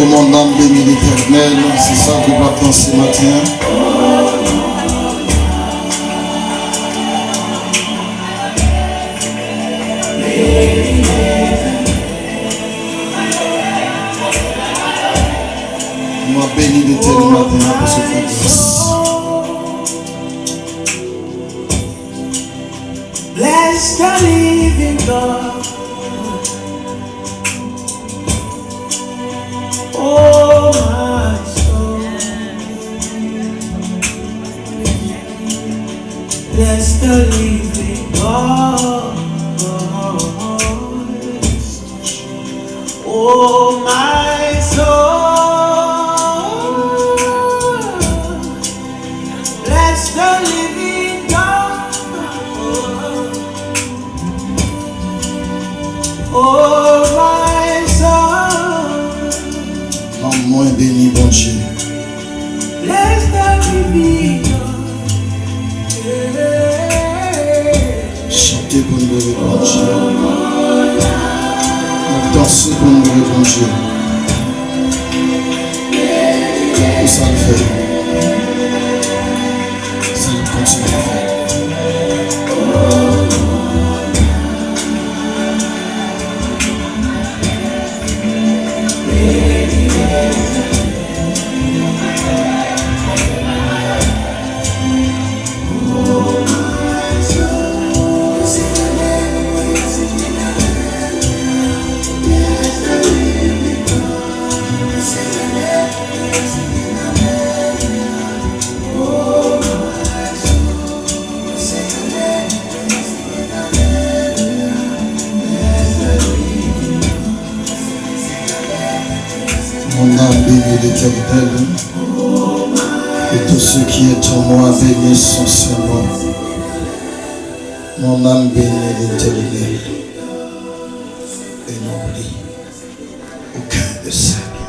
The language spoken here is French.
mon âme bénit l'Éternel, c'est ça qu'on va penser ce matin. Moi bénis l'Éternel matin pour ce fait grâce. Bless the living God. Oh my soul. Bless the living God. Oh my soul. Bless the living God. Oh my soul. En moins béni, bon Dieu. Bless the living God. Chantez pour nous louer, bon Dieu. Dansez pour nous louer, bon Dieu. Où ça le fait? Ça le continue à faire. Mon âme bénit l'Éternel, et tout ce qui est en moi bénit son Saint-Nom. Mon âme bénit l'Éternel et n'oublie aucun de ses biens.